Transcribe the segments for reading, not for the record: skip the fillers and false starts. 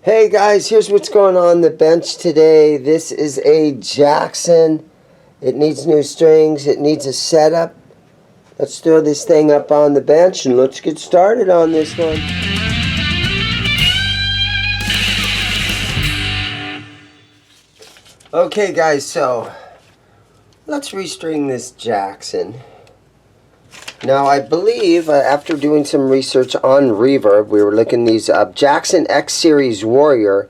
Hey guys, here's what's going on the bench today. This is a Jackson. It needs new strings. It needs a setup. Let's throw this thing up on the bench and let's get started on this one. Okay guys, so let's restring this Jackson. Now I believe after doing some research on Reverb, we were looking these up. Jackson X Series Warrior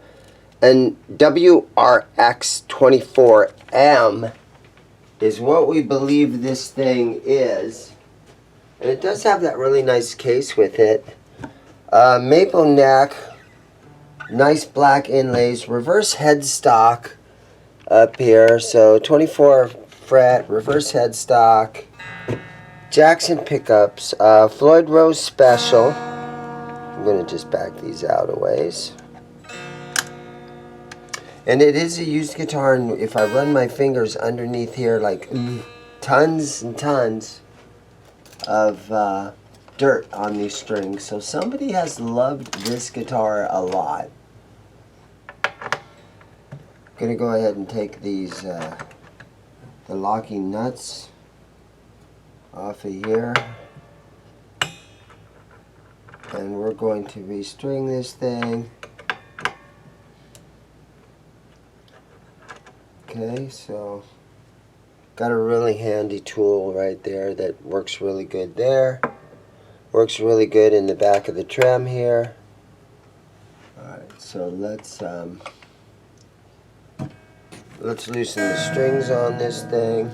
and WRX24M is what we believe this thing is. And it does have that really nice case with it. Maple neck, nice black inlays, reverse headstock up here. So 24 fret, reverse headstock. Jackson pickups, Floyd Rose Special. I'm going to just back these out a ways. And it is a used guitar, and if I run my fingers underneath here, like tons and tons of dirt on these strings. So somebody has loved this guitar a lot. I'm going to go ahead and take these, the locking nuts off of here, and we're going to restring this thing. Okay, so got a really handy tool right there that works really good there. Works really good in the back of the trem here. Alright, so let's loosen the strings on this thing.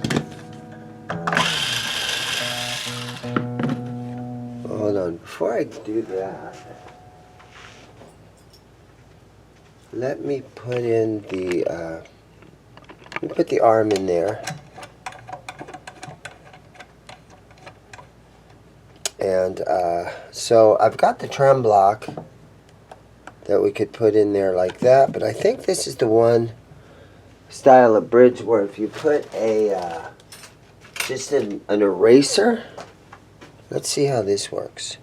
Hold on, before I do that, let me put in the put the arm in there, and so I've got the trem block that we could put in there like that, but I think this is the one style of bridge where if you put a just an eraser. Let's see how this works.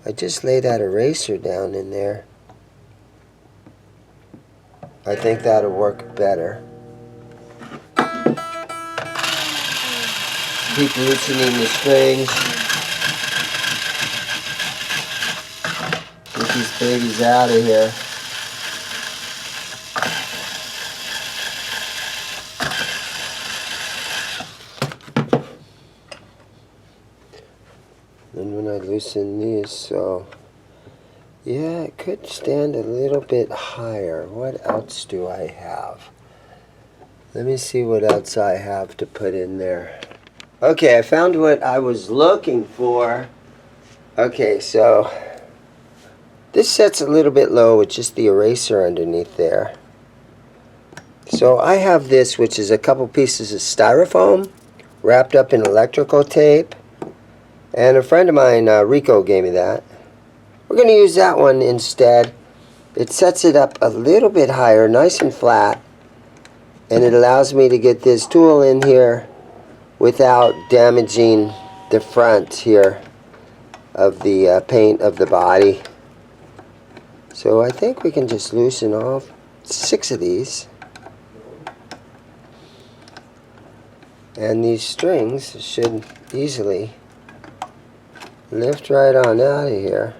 I just laid that eraser down in there. I think that'll work better. Keep loosening the strings. Get these babies out of here. And when I loosen these, so yeah, it could stand a little bit higher. What else do I have? Let me see what else I have to put in there. Okay, I found what I was looking for. Okay, so this sets a little bit low with just the eraser underneath there. So I have this, which is a couple pieces of styrofoam wrapped up in electrical tape. And a friend of mine, Rico, gave me that. We're going to use that one instead. It sets it up a little bit higher, nice and flat. And it allows me to get this tool in here without damaging the front here of the paint of the body. So I think we can just loosen off 6 of these. And these strings should easily lift right on out of here.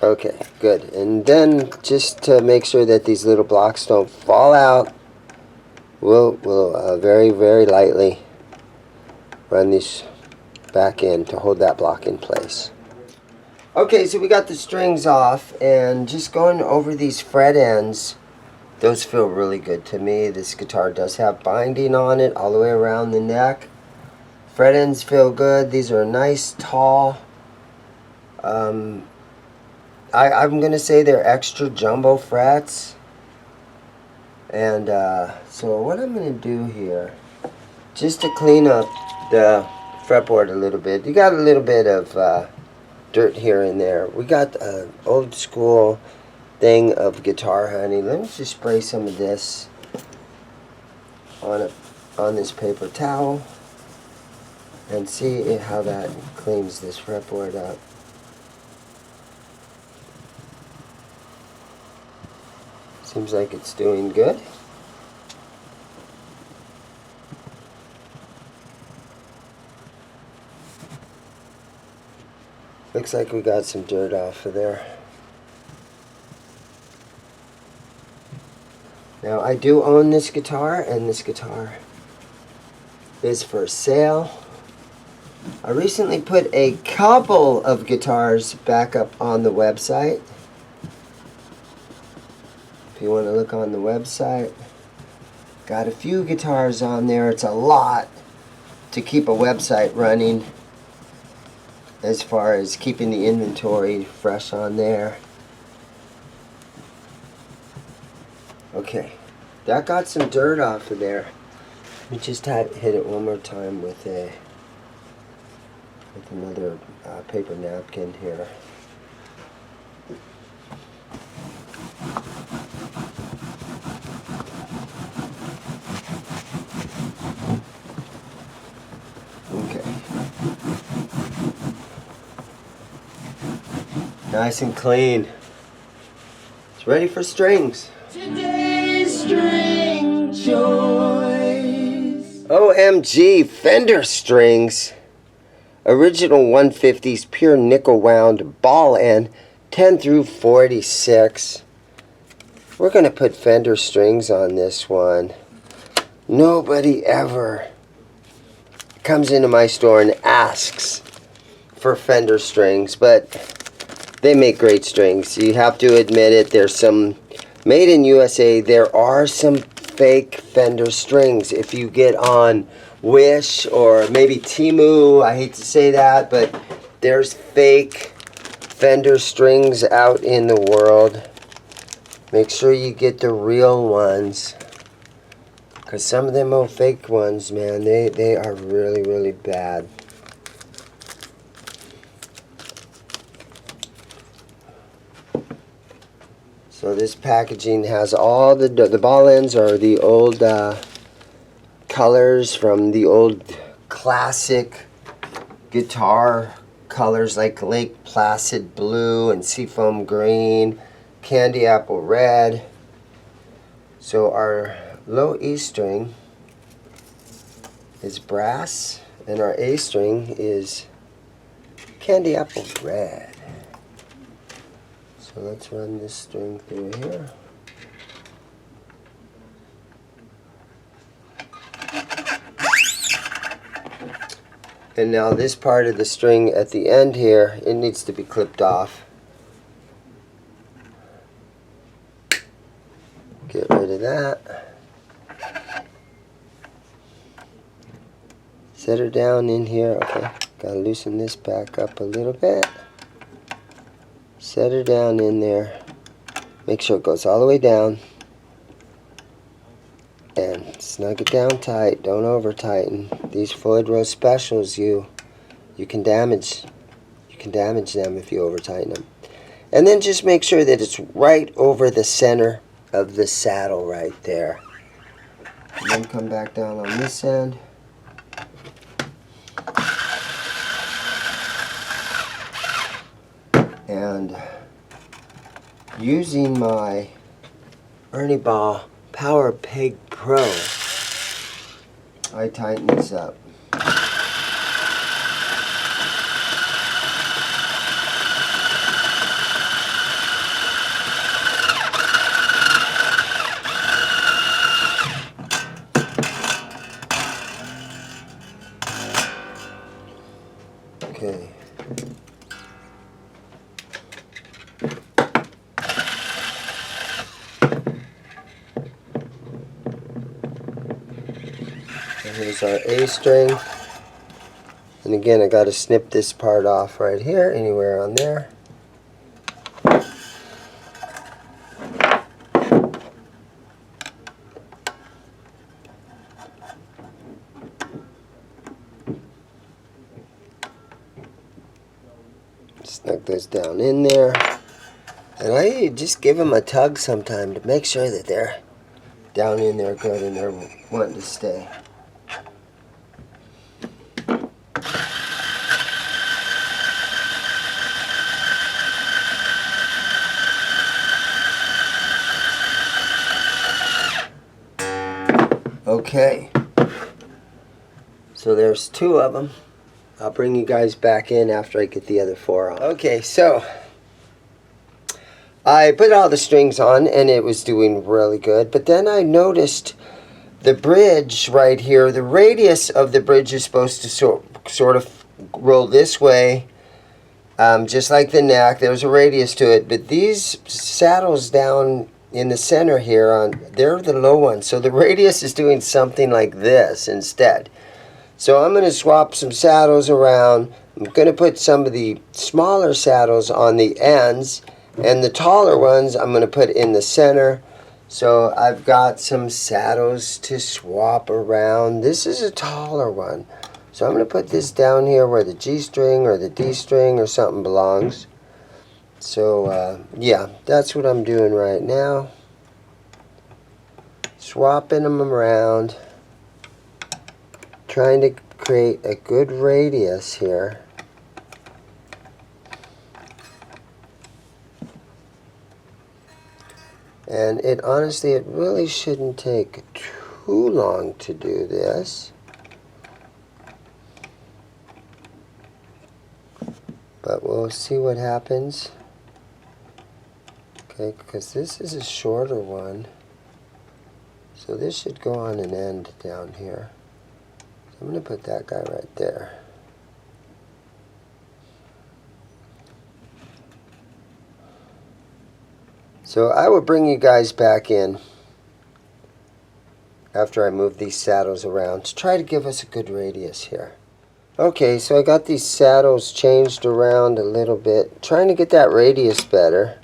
Okay, good. And then just to make sure that these little blocks don't fall out, we'll very, very lightly run these back in to hold that block in place. Okay, so we got the strings off, and just going over these fret ends, those feel really good to me. This guitar does have binding on it all the way around the neck. Fret ends feel good. These are nice, tall. I'm going to say they're extra jumbo frets. And so what I'm going to do here, just to clean up the fretboard a little bit. You got a little bit of dirt here and there. We got an old school thing of guitar honey. Let me just spray some of this on this paper towel. and see how that cleans this fretboard up. Seems like it's doing good. Looks like we got some dirt off of there. Now I do own this guitar, and this guitar is for sale. I recently put a couple of guitars back up on the website. If you want to look on the website, got a few guitars on there. It's a lot to keep a website running as far as keeping the inventory fresh on there. Okay, that got some dirt off of there. Let me just hit it one more time with another paper napkin here. Okay. Nice and clean. It's ready for strings. Today's string choice. OMG, Fender strings. Original 150s, pure nickel wound, ball end, 10 through 46. We're going to put Fender strings on this one. Nobody ever comes into my store and asks for Fender strings, but they make great strings. You have to admit it. There's some made in USA. There are some fake Fender strings. If you get on Wish or maybe Temu, I hate to say that, but there's fake Fender strings out in the world. Make sure you get the real ones, because some of them old fake ones, man, they are really, really bad. So this packaging has all the ball ends are the old colors from the old classic guitar colors, like Lake Placid blue and Seafoam green, Candy Apple red. So our low E string is brass, and our A string is Candy Apple red. So let's run this string through here. And now this part of the string at the end here, it needs to be clipped off. Get rid of that. Set her down in here. Okay, gotta loosen this back up a little bit. Set her down in there. Make sure it goes all the way down. And snug it down tight. Don't over tighten. These Floyd Rose specials, you can damage them if you over tighten them. And then just make sure that it's right over the center of the saddle right there. And then come back down on this end. And using my Ernie Ball Power Peg Pro, I tighten this up. Okay. Here's our A string, and again I got to snip this part off right here, anywhere on there. Snug those down in there, and I just give them a tug sometime to make sure that they're down in there good and they're wanting to stay. Okay. So there's 2 of them. I'll bring you guys back in after I get the other 4 on. Okay, so I put all the strings on and it was doing really good. But then I noticed the bridge right here, the radius of the bridge is supposed to sort of roll this way, just like the neck. There's a radius to it, but these saddles down in the center here, they're the low ones. So the radius is doing something like this instead. So I'm going to swap some saddles around. I'm going to put some of the smaller saddles on the ends, and the taller ones I'm going to put in the center. So I've got some saddles to swap around. This is a taller one. So I'm going to put this down here where the G string or the D string or something belongs. So yeah, that's what I'm doing right now. Swapping them around. Trying to create a good radius here. And it honestly, it really shouldn't take too long to do this. But we'll see what happens. Okay, because this is a shorter one. So this should go on an end down here. So I'm going to put that guy right there. So I will bring you guys back in after I move these saddles around to try to give us a good radius here. Okay, so I got these saddles changed around a little bit, trying to get that radius better.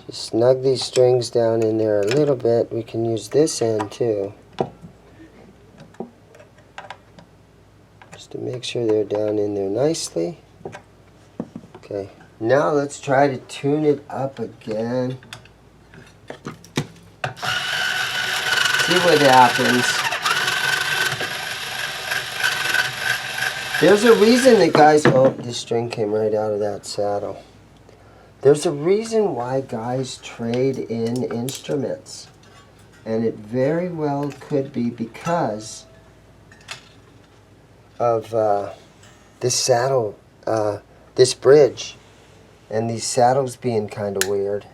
Just snug these strings down in there a little bit. We can use this end too, just to make sure they're down in there nicely. Okay, now let's try to tune it up again. See what happens. There's a reason that guys, oh, this string came right out of that saddle. There's a reason why guys trade in instruments. And it very well could be because of this saddle, this bridge, and these saddles being kind of weird.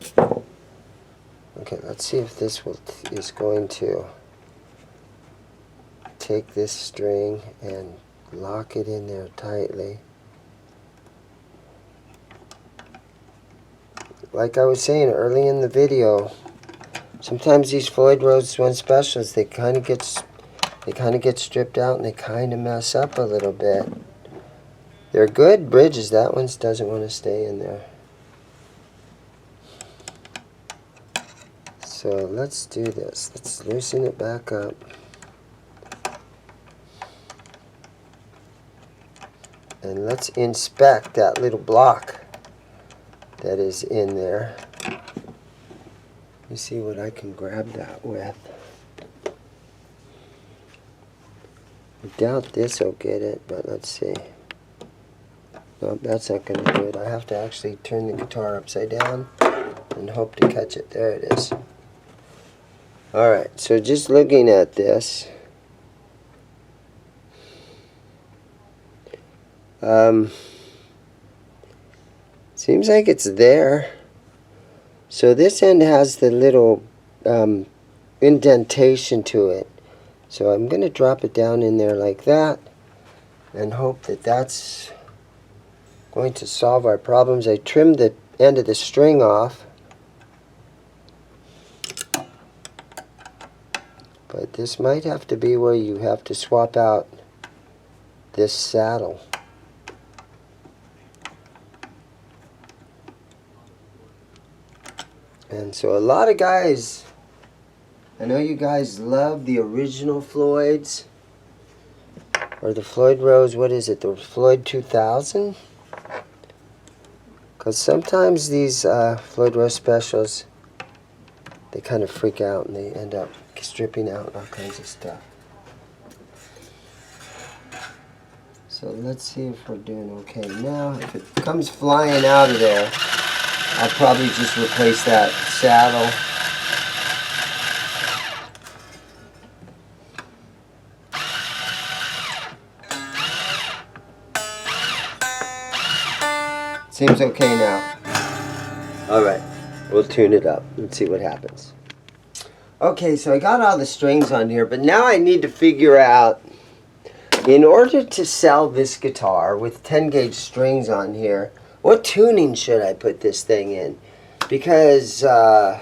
Okay, let's see if this is going to take this string and lock it in there tightly. Like I was saying early in the video, sometimes these Floyd Rose 1 Specials, they kind of get stripped out and they kind of mess up a little bit. They're good bridges. That one doesn't want to stay in there. So let's do this. Let's loosen it back up. And let's inspect that little block that is in there. Let me see what I can grab that with. I doubt this will get it, but let's see. Nope, that's not going to do it. I have to actually turn the guitar upside down and hope to catch it. There it is. Alright, so just looking at this, seems like it's there. So this end has the little indentation to it. So I'm going to drop it down in there like that and hope that that's going to solve our problems. I trimmed the end of the string off, but this might have to be where you have to swap out this saddle. And so a lot of guys, I know you guys love the original Floyds, or the Floyd Rose, what is it, the Floyd 2000? Because sometimes these Floyd Rose Specials, they kind of freak out and they end up stripping out all kinds of stuff. So let's see if we're doing okay. Now, if it comes flying out of there, I'll probably just replace that saddle. Seems okay now. Alright, we'll tune it up and see what happens. Okay, so I got all the strings on here, but now I need to figure out, in order to sell this guitar with 10 gauge strings on here, what tuning should I put this thing in? Because our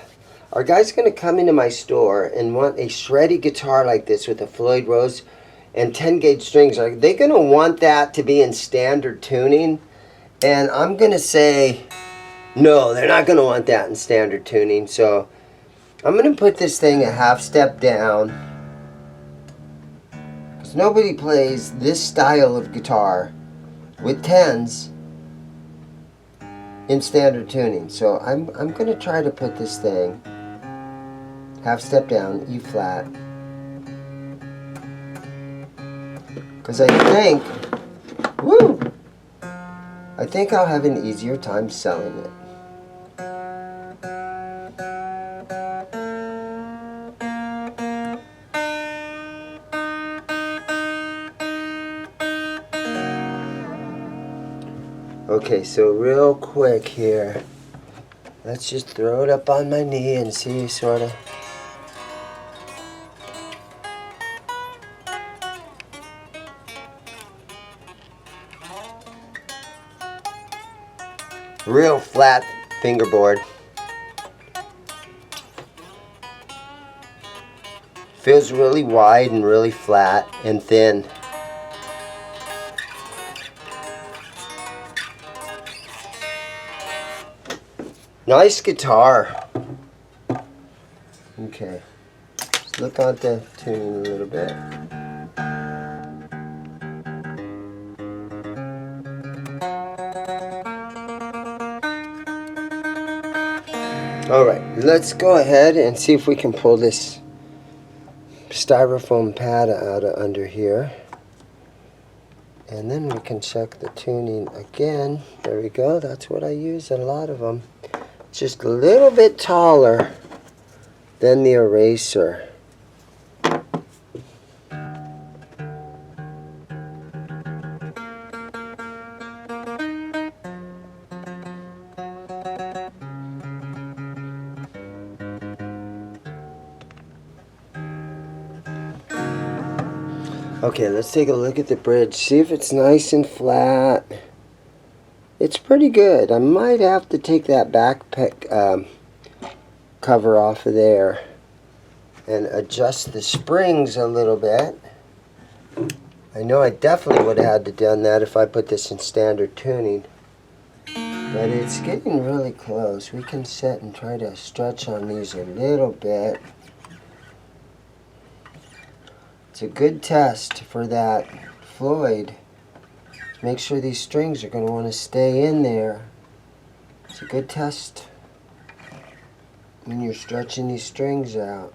guy's going to come into my store and want a shreddy guitar like this with a Floyd Rose and 10 gauge strings. Are they going to want that to be in standard tuning? And I'm going to say, no, they're not going to want that in standard tuning. So I'm going to put this thing a half step down. Because nobody plays this style of guitar with 10s in standard tuning. So I'm going to try to put this thing half step down, E flat. Because I think, I think I'll have an easier time selling it. Okay, so real quick here, let's just throw it up on my knee and see sort of. Real flat fingerboard. Feels really wide and really flat and thin. Nice guitar. Okay, let's look at the tuning a little bit. Alright, let's go ahead and see if we can pull this styrofoam pad out of under here. And then we can check the tuning again. There we go, that's what I use in a lot of them. Just a little bit taller than the eraser. Okay, let's take a look at the bridge. See if it's nice and flat. It's pretty good. I might have to take that back cover off of there and adjust the springs a little bit. I know I definitely would have had to done that if I put this in standard tuning. But it's getting really close. We can sit and try to stretch on these a little bit. It's a good test for that Floyd. Make sure these strings are going to want to stay in there. It's a good test when you're stretching these strings out.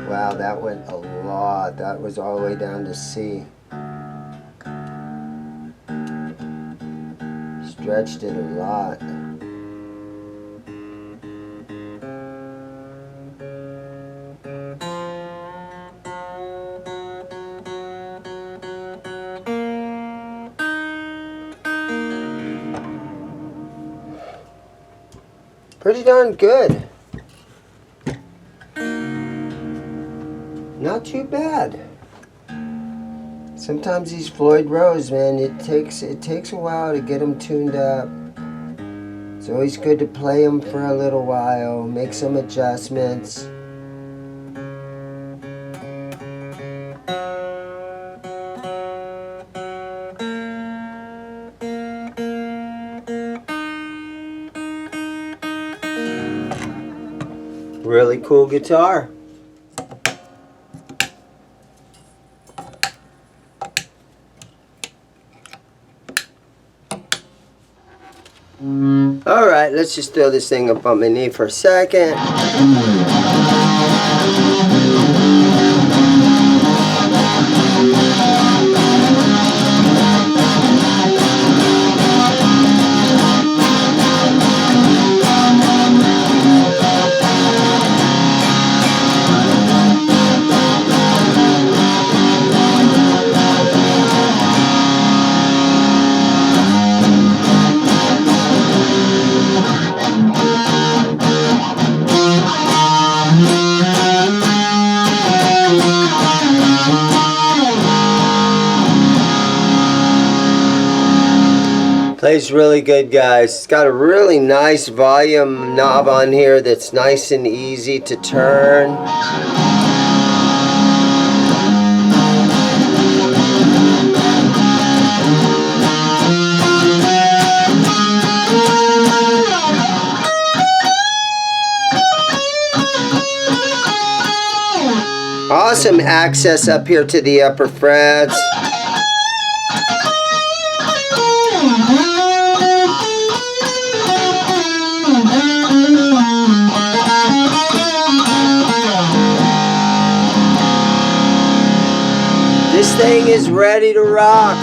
Wow, that went a lot. That was all the way down to C. Stretched it a lot. Pretty darn good. Not too bad. Sometimes these Floyd Rose, man, it takes a while to get them tuned up. It's always good to play them for a little while, make some adjustments. Really cool guitar. Alright, let's just throw this thing up on my knee for a second. Plays really good, guys. It's got a really nice volume knob on here that's nice and easy to turn. Awesome access up here to the upper frets. This thing is ready to rock.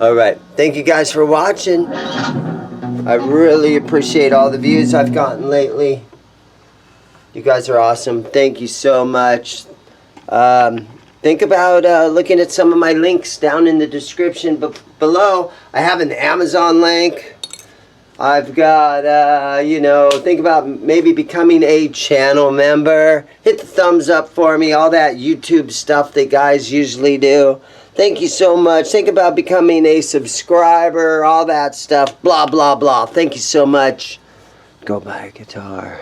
Alright, thank you guys for watching. I really appreciate all the views I've gotten lately. You guys are awesome. Thank you so much. Think about looking at some of my links down in the description below. I have an Amazon link. I've got, you know, think about maybe becoming a channel member. Hit the thumbs up for me. All that YouTube stuff that guys usually do. Thank you so much. Think about becoming a subscriber. All that stuff. Blah, blah, blah. Thank you so much. Go buy a guitar.